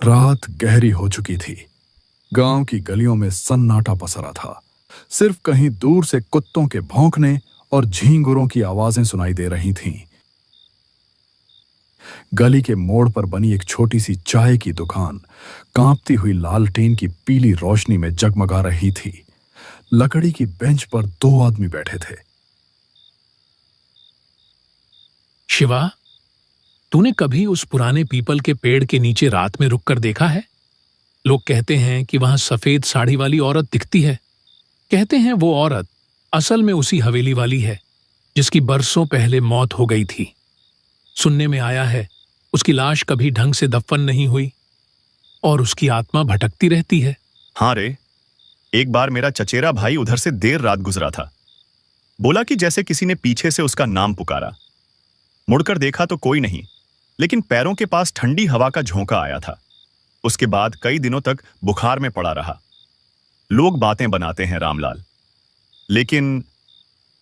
रात गहरी हो चुकी थी। गांव की गलियों में सन्नाटा पसरा था। सिर्फ कहीं दूर से कुत्तों के भौंकने और झींगुरों की आवाजें सुनाई दे रही थीं। गली के मोड़ पर बनी एक छोटी सी चाय की दुकान कांपती हुई लालटेन की पीली रोशनी में जगमगा रही थी। लकड़ी की बेंच पर 2 आदमी बैठे थे। शिवा, तूने कभी उस पुराने पीपल के पेड़ के नीचे रात में रुककर देखा है? लोग कहते हैं कि वहां सफेद साड़ी वाली औरत दिखती है। कहते हैं वो औरत असल में उसी हवेली वाली है जिसकी बरसों पहले मौत हो गई थी। सुनने में आया है उसकी लाश कभी ढंग से दफन नहीं हुई और उसकी आत्मा भटकती रहती है। हाँ रे, एक बार मेरा चचेरा भाई उधर से देर रात गुजरा था। बोला कि जैसे किसी ने पीछे से उसका नाम पुकारा। मुड़कर देखा तो कोई नहीं, लेकिन पैरों के पास ठंडी हवा का झोंका आया था। उसके बाद कई दिनों तक बुखार में पड़ा रहा। लोग बातें बनाते हैं रामलाल, लेकिन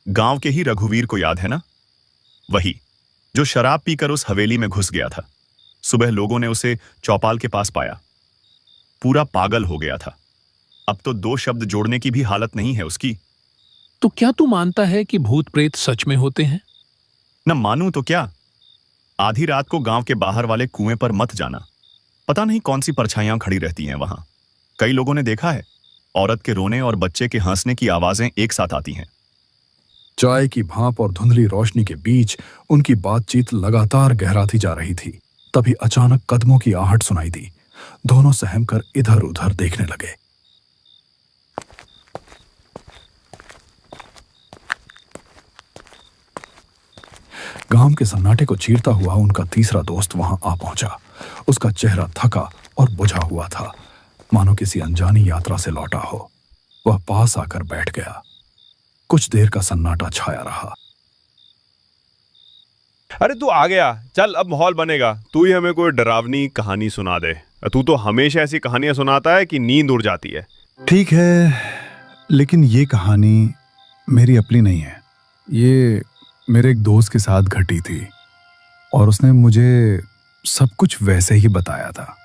गांव के ही रघुवीर को याद है ना? वही जो शराब पीकर उस हवेली में घुस गया था। सुबह लोगों ने उसे चौपाल के पास पाया। पूरा पागल हो गया था। अब तो 2 शब्द जोड़ने की भी हालत नहीं है उसकी। तो क्या तू मानता है कि भूत प्रेत सच में होते हैं? न मानूं तो क्या। आधी रात को गांव के बाहर वाले कुएं पर मत जाना। पता नहीं कौन सी परछाइयां खड़ी रहती हैं वहां। कई लोगों ने देखा है, औरत के रोने और बच्चे के हंसने की आवाजें एक साथ आती हैं। चाय की भाप और धुंधली रोशनी के बीच उनकी बातचीत लगातार गहराती जा रही थी। तभी अचानक कदमों की आहट सुनाई दी। दोनों सहमकर इधर उधर देखने लगे। गांव के सन्नाटे को चीरता हुआ उनका तीसरा दोस्त वहां आ पहुंचा। उसका चेहरा थका और बुझा हुआ था, मानो किसी अनजानी यात्रा से लौटा हो। वह पास आकर बैठ गया। कुछ देर का सन्नाटा छाया रहा। अरे तू आ गया, चल अब माहौल बनेगा। तू ही हमें कोई डरावनी कहानी सुना दे। तू तो हमेशा ऐसी कहानियां सुनाता है कि नींद उड़ जाती है। ठीक है, लेकिन ये कहानी मेरी अपनी नहीं है। ये मेरे एक दोस्त के साथ घटी थी और उसने मुझे सब कुछ वैसे ही बताया था।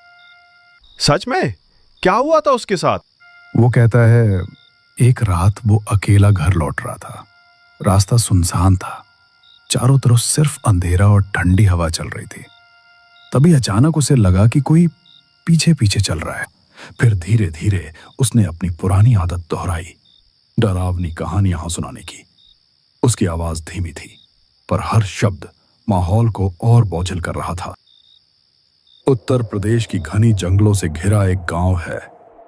सच में? क्या हुआ था उसके साथ? वो कहता है एक रात वो अकेला घर लौट रहा था। रास्ता सुनसान था, चारों तरफ सिर्फ अंधेरा और ठंडी हवा चल रही थी। तभी अचानक उसे लगा कि कोई पीछे पीछे चल रहा है। फिर धीरे धीरे उसने अपनी पुरानी आदत दोहराई, डरावनी कहानियां सुनाने की। उसकी आवाज धीमी थी, पर हर शब्द माहौल को और बोझिल कर रहा था। उत्तर प्रदेश की घनी जंगलों से घिरा एक गांव है,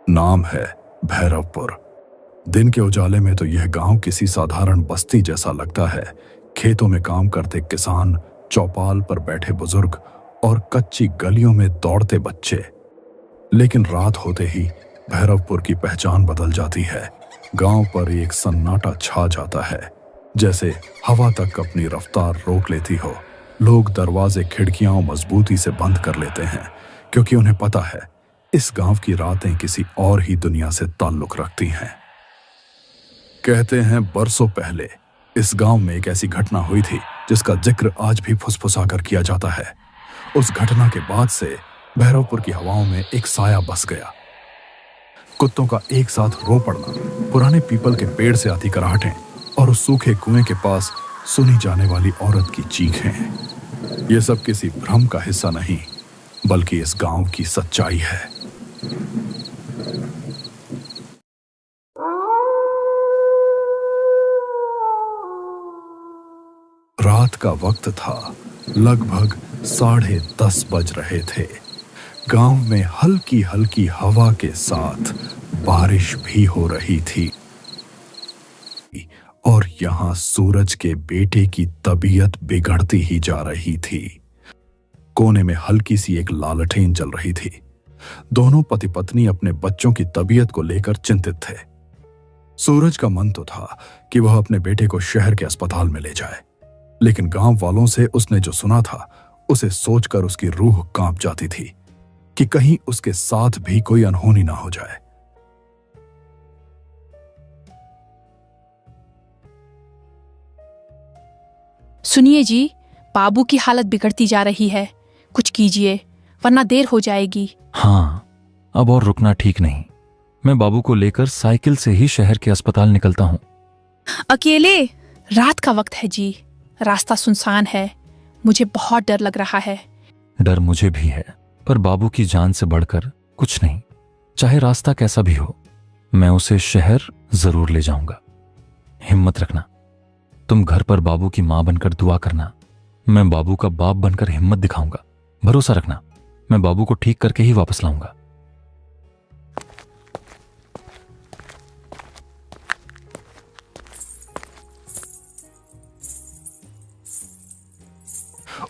नाम है भैरवपुर। दिन के उजाले में तो यह गांव किसी साधारण बस्ती जैसा लगता है। खेतों में काम करते किसान, चौपाल पर बैठे बुजुर्ग और कच्ची गलियों में दौड़ते बच्चे। लेकिन रात होते ही भैरवपुर की पहचान बदल जाती है। गांव पर एक सन्नाटा छा जाता है, जैसे हवा तक अपनी रफ्तार रोक लेती हो। लोग दरवाजे खिड़कियां मजबूती से बंद कर लेते हैं, क्योंकि उन्हें पता है इस गांव की रातें किसी और ही दुनिया से ताल्लुक रखती हैं। कहते हैं बरसों पहले इस गांव में एक ऐसी घटना हुई थी जिसका जिक्र आज भी फुसफुसाकर किया जाता है। उस घटना के बाद से भैरवपुर की हवाओं में एक साया बस गया। कुत्तों का एक साथ रो पड़ना, पुराने पीपल के पेड़ से आती कराहटें और उस सूखे कुएं के पास सुनी जाने वाली औरत की चीखें, ये सब किसी भ्रम का हिस्सा नहीं, बल्कि इस गांव की सच्चाई है। रात का वक्त था, लगभग 10:30 बज रहे थे। गांव में हल्की हल्की हवा के साथ बारिश भी हो रही थी और यहां सूरज के बेटे की तबीयत बिगड़ती ही जा रही थी। कोने में हल्की सी एक लालटेन जल रही थी। दोनों पति पत्नी अपने बच्चों की तबीयत को लेकर चिंतित थे। सूरज का मन तो था कि वह अपने बेटे को शहर के अस्पताल में ले जाए, लेकिन गांव वालों से उसने जो सुना था उसे सोचकर उसकी रूह कांप जाती थी कि कहीं उसके साथ भी कोई अनहोनी ना हो जाए। सुनिए जी, बाबू की हालत बिगड़ती जा रही है, कुछ कीजिए। वरना देर हो जाएगी। हाँ, अब और रुकना ठीक नहीं। मैं बाबू को लेकर साइकिल से ही शहर के अस्पताल निकलता हूँ। अकेले? रात का वक्त है जी, रास्ता सुनसान है, मुझे बहुत डर लग रहा है। डर मुझे भी है, पर बाबू की जान से बढ़कर कुछ नहीं। चाहे रास्ता कैसा भी हो, मैं उसे शहर जरूर ले जाऊंगा। हिम्मत रखना। तुम घर पर बाबू की मां बनकर दुआ करना। मैं बाबू का बाप बनकर हिम्मत दिखाऊंगा। भरोसा रखना, मैं बाबू को ठीक करके ही वापस लाऊंगा।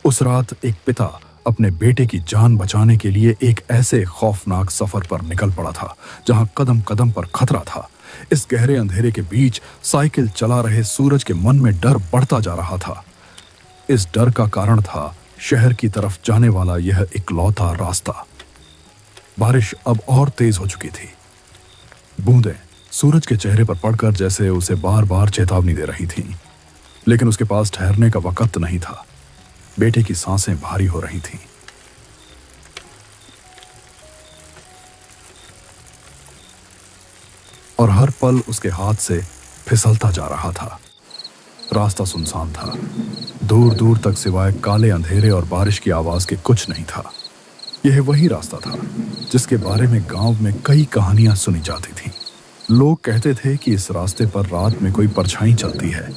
उस रात एक पिता अपने बेटे की जान बचाने के लिए एक ऐसे खौफनाक सफर पर निकल पड़ा था जहां कदम कदम पर खतरा था। इस गहरे अंधेरे के बीच साइकिल चला रहे सूरज के मन में डर बढ़ता जा रहा था। इस डर का कारण था शहर की तरफ जाने वाला यह इकलौता रास्ता। बारिश अब और तेज हो चुकी थी। बूंदें सूरज के चेहरे पर पड़कर जैसे उसे बार बार चेतावनी दे रही थीं, लेकिन उसके पास ठहरने का वक्त नहीं था। बेटे की सांसें भारी हो रही थीं। और हर पल उसके हाथ से फिसलता जा रहा था। रास्ता सुनसान था। दूर दूर तक सिवाय काले अंधेरे और बारिश की आवाज के कुछ नहीं था। यह वही रास्ता था जिसके बारे में गांव में कई कहानियां सुनी जाती थीं। लोग कहते थे कि इस रास्ते पर रात में कोई परछाई चलती है,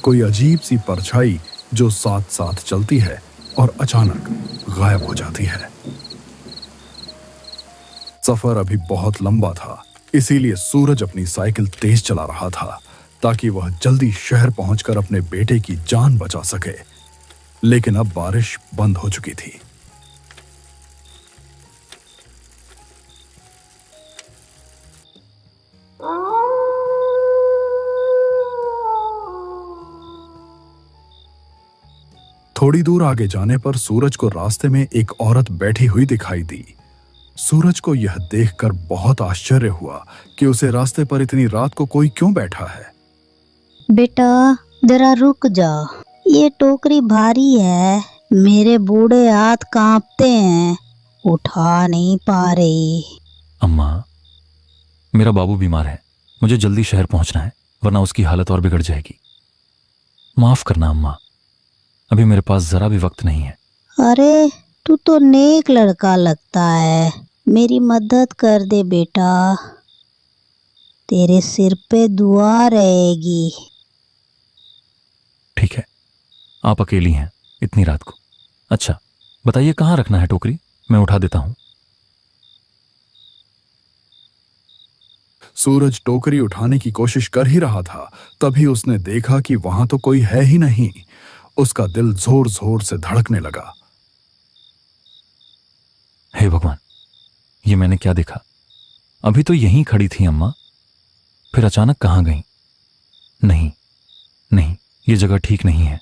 कोई अजीब सी परछाई जो साथ साथ चलती है और अचानक गायब हो जाती है। सफर अभी बहुत लंबा था, इसीलिए सूरज अपनी साइकिल तेज चला रहा था ताकि वह जल्दी शहर पहुंचकर अपने बेटे की जान बचा सके। लेकिन अब बारिश बंद हो चुकी थी। थोड़ी दूर आगे जाने पर सूरज को रास्ते में एक औरत बैठी हुई दिखाई दी। सूरज को यह देखकर बहुत आश्चर्य हुआ कि उसे रास्ते पर इतनी रात को कोई क्यों बैठा है। बेटा जरा रुक जा, ये टोकरी भारी है, मेरे बूढ़े हाथ कांपते हैं, उठा नहीं पा रही। अम्मा, मेरा बाबू बीमार है, मुझे जल्दी शहर पहुंचना है, वरना उसकी हालत और बिगड़ जाएगी। माफ करना अम्मा, अभी मेरे पास जरा भी वक्त नहीं है। अरे तू तो नेक लड़का लगता है, मेरी मदद कर दे बेटा, तेरे सिर पे दुआ रहेगी। ठीक है, आप अकेली हैं इतनी रात को। अच्छा बताइए कहाँ रखना है टोकरी, मैं उठा देता हूं। सूरज टोकरी उठाने की कोशिश कर ही रहा था, तभी उसने देखा कि वहां तो कोई है ही नहीं। उसका दिल जोर जोर से धड़कने लगा। हे भगवान, ये मैंने क्या देखा? अभी तो यहीं खड़ी थी अम्मा, फिर अचानक कहां गई? नहीं नहीं, ये जगह ठीक नहीं है।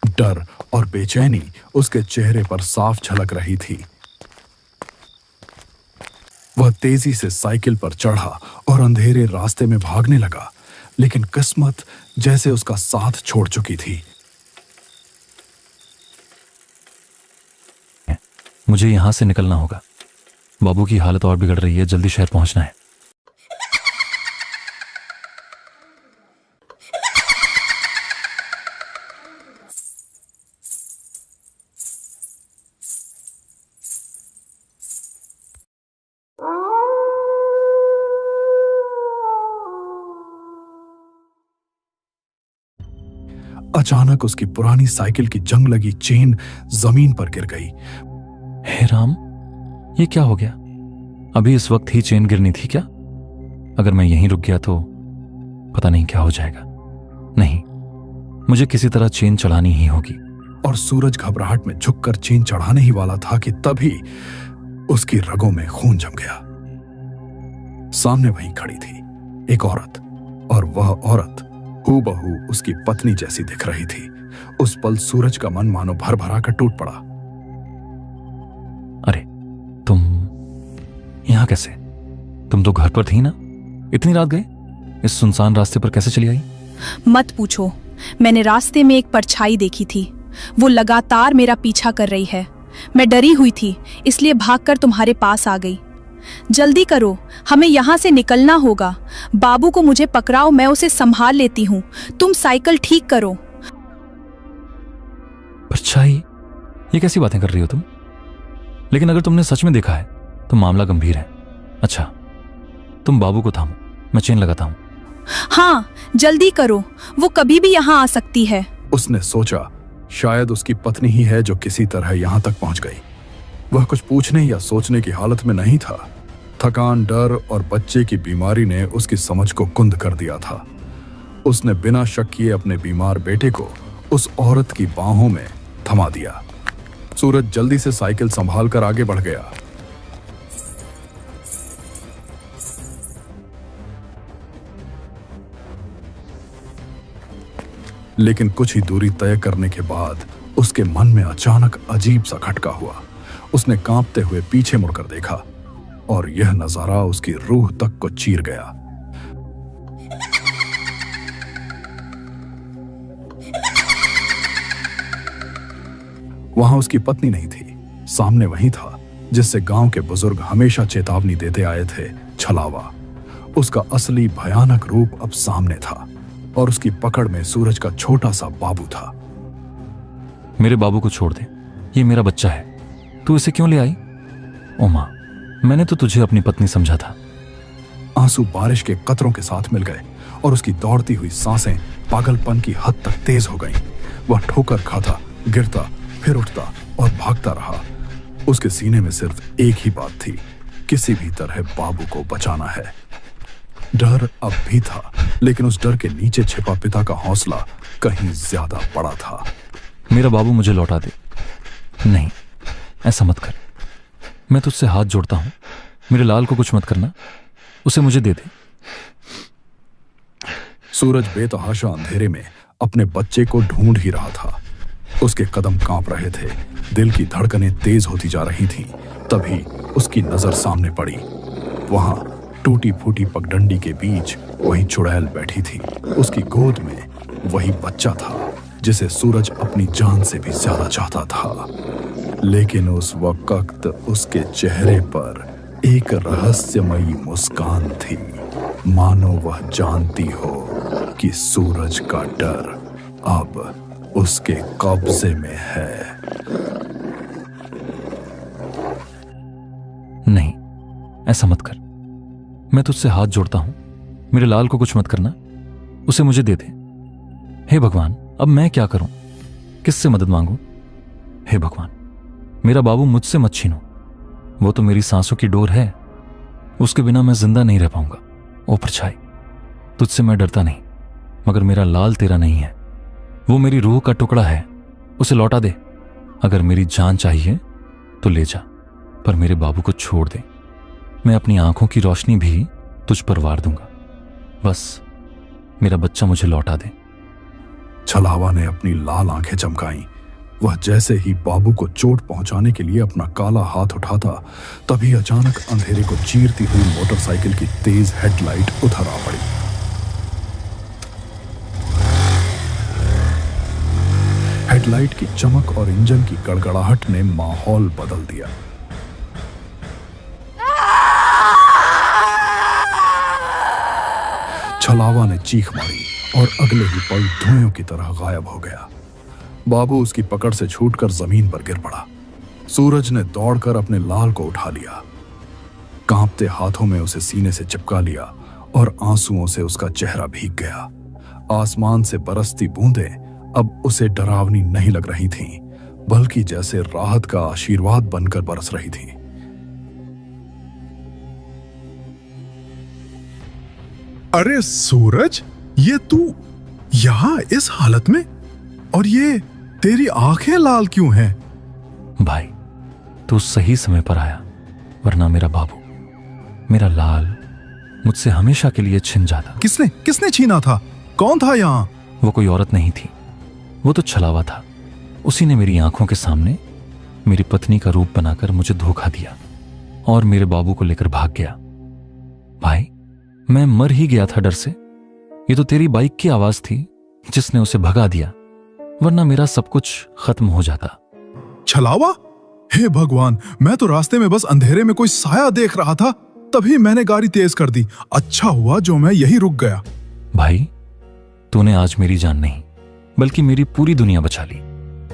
डर और बेचैनी उसके चेहरे पर साफ झलक रही थी। वह तेजी से साइकिल पर चढ़ा और अंधेरे रास्ते में भागने लगा, लेकिन किस्मत जैसे उसका साथ छोड़ चुकी थी। मुझे यहां से निकलना होगा, बाबू की हालत और बिगड़ रही है, जल्दी शहर पहुंचना है। अचानक उसकी पुरानी साइकिल की जंग लगी चेन जमीन पर गिर गई। हे राम, ये क्या हो गया? अभी इस वक्त ही चेन गिरनी थी क्या? अगर मैं यहीं रुक गया तो पता नहीं क्या हो जाएगा। नहीं, मुझे किसी तरह चेन चढ़ानी ही होगी। और सूरज घबराहट में झुककर चेन चढ़ाने ही वाला था कि तभी उसकी रगों में खून जम गया। सामने वहीं खड़ी थी एक औरत, और वह औरत हूबहू उसकी पत्नी जैसी दिख रही थी। उस पल सूरज का मन मानो भर भरा कर टूट पड़ा। अरे तुम यहां कैसे? तुम तो घर पर थी ना? इतनी रात गए? इस सुनसान रास्ते पर कैसे चली आई? मत पूछो, मैंने रास्ते में एक परछाई देखी थी। वो लगातार मेरा पीछा कर रही है। मैं डरी हुई थी, इसलिए भागकर तुम्हारे पास आ गई। जल्दी करो, हमें यहाँ से निकलना होगा। बाबू को मुझे पकड़ाओ, मैं उसे संभाल लेती हूँ। तुम साइकिल ठीक करो। परछाई, ये कैसी बातें कर रही हो तुम? लेकिन अगर तुमने सच में देखा है तो मामला गंभीर है। अच्छा, तुम बाबू को थामो, मैं चेन लगाता हूं। हाँ, जल्दी करो, वो कभी भी यहाँ आ सकती है। उसने सोचा शायद उसकी पत्नी ही है जो किसी तरह यहां तक पहुंच गई। वह कुछ पूछने या सोचने की हालत में नहीं था। थकान, डर और बच्चे की बीमारी ने उसकी समझ को कुंद कर दिया था। उसने बिना शक किए अपने बीमार बेटे को उस औरत की बाहों में थमा दिया। सूरज जल्दी से साइकिल संभालकर आगे बढ़ गया। लेकिन कुछ ही दूरी तय करने के बाद उसके मन में अचानक अजीब सा खटका हुआ। उसने कांपते हुए पीछे मुड़कर देखा और यह नजारा उसकी रूह तक को चीर गया। वहां उसकी पत्नी नहीं थी, सामने वही था जिससे गांव के बुजुर्ग हमेशा चेतावनी देते आए थे, छलावा। उसका असली भयानक रूप अब सामने था और उसकी पकड़ में सूरज का छोटा सा बाबू था। मेरे बाबू को छोड़ दे, ये मेरा बच्चा है। तू इसे क्यों ले आई? ओ मां, मैंने तो तुझे अपनी पत्नी समझा था। आंसू बारिश के कतरों के साथ मिल गए और उसकी दौड़ती हुई सांसें पागलपन की हद तक तेज हो गईं। वह ठोकर खाता, गिरता, फिर उठता और भागता रहा। उसके सीने में सिर्फ एक ही बात थी, किसी भी तरह बाबू को बचाना है। डर अब भी था, लेकिन उस डर के नीचे छिपा पिता का हौसला कहीं ज्यादा बड़ा था। मेरा बाबू मुझे लौटा दे। नहीं, ऐसा मत कर, मैं तुझसे हाथ जोड़ता हूं। मेरे लाल को कुछ मत करना, उसे मुझे दे दे। सूरज बेतहाशा अंधेरे में अपने बच्चे को ढूंढ ही रहा था। उसके कदम कांप रहे थे, दिल की धड़कनें तेज होती जा रही थीं। तभी उसकी नजर सामने पड़ी। वहां टूटी फूटी पगडंडी के बीच वही चुड़ैल बैठी थी। उसकी गोद में वही बच्चा था जिसे सूरज अपनी जान से भी ज्यादा चाहता था। लेकिन उस वक्त उसके चेहरे पर एक रहस्यमयी मुस्कान थी, मानो वह जानती हो कि सूरज का डर अब उसके कब्जे में है। नहीं, ऐसा मत कर, मैं तुझसे हाथ जोड़ता हूं। मेरे लाल को कुछ मत करना, उसे मुझे दे दे। हे भगवान, अब मैं क्या करूं? किससे मदद मांगूं? हे भगवान, मेरा बाबू मुझसे मत छीनो। वो तो मेरी सांसों की डोर है, उसके बिना मैं जिंदा नहीं रह पाऊंगा। ओ परछाई, तुझसे मैं डरता नहीं, मगर मेरा लाल तेरा नहीं है। वो मेरी रूह का टुकड़ा है, उसे लौटा दे। अगर मेरी जान चाहिए तो ले जा, पर मेरे बाबू को छोड़ दे। मैं अपनी आंखों की रोशनी भी तुझ पर वार दूंगा। बस मेरा बच्चा मुझे लौटा दे। छलावा ने अपनी लाल आंखें चमकाईं। वह जैसे ही बाबू को चोट पहुंचाने के लिए अपना काला हाथ उठाता, तभी अचानक अंधेरे को चीरती हुई मोटरसाइकिल की तेज हेडलाइट उधर आ पड़ी। हेडलाइट की चमक और इंजन की गड़गड़ाहट ने माहौल बदल दिया। छलावा ने चीख मारी और अगले ही पल धुएं की तरह गायब हो गया। बाबू उसकी पकड़ से छूटकर जमीन पर गिर पड़ा। सूरज ने दौड़कर अपने लाल को उठा लिया, कांपते हाथों में उसे सीने से चिपका लिया और आंसुओं से उसका चेहरा भीग गया। आसमान से बरसती बूंदें अब उसे डरावनी नहीं लग रही थीं, बल्कि जैसे राहत का आशीर्वाद बनकर बरस रही थीं। अरे सूरज, ये तू यहां इस हालत में? और ये तेरी आंखें लाल क्यों हैं? भाई, तू सही समय पर आया, वरना मेरा बाबू, मेरा लाल मुझसे हमेशा के लिए छिन जाता। किसने छीना था? कौन था यहां? वो कोई औरत नहीं थी, वो तो छलावा था। उसी ने मेरी आंखों के सामने मेरी पत्नी का रूप बनाकर मुझे धोखा दिया और मेरे बाबू को लेकर भाग गया। भाई, मैं मर ही गया था डर से। ये तो तेरी बाइक की आवाज थी जिसने उसे भगा दिया, वरना मेरा सब कुछ खत्म हो जाता। छलावा, हे भगवान, मैं तो रास्ते में बस अंधेरे में कोई साया देख रहा था, तभी मैंने गाड़ी तेज कर दी। अच्छा हुआ जो मैं यही रुक गया। भाई, तूने आज मेरी जान नहीं बल्कि मेरी पूरी दुनिया बचा ली।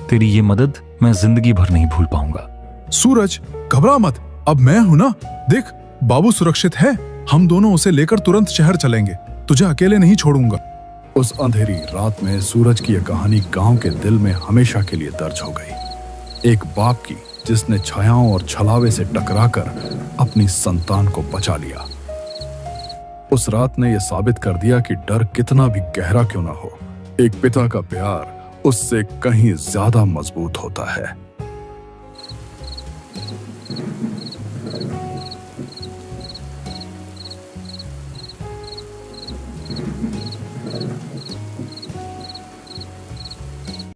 तेरी ये मदद मैं जिंदगी भर नहीं भूल पाऊंगा। सूरज, घबरा मत, अब मैं हूं ना। देख, बाबू सुरक्षित है। हम दोनों उसे लेकर तुरंत शहर चलेंगे। तुझे अकेले नहीं छोड़ूंगा। उस अंधेरी रात में सूरज की यह कहानी गांव के दिल में हमेशा के लिए दर्ज हो गई। एक बाप की जिसने छायाओं और छलावे से टकराकर अपनी संतान को बचा लिया। उस रात ने यह साबित कर दिया कि डर कितना भी गहरा क्यों ना हो, एक पिता का प्यार उससे कहीं ज्यादा मजबूत होता है।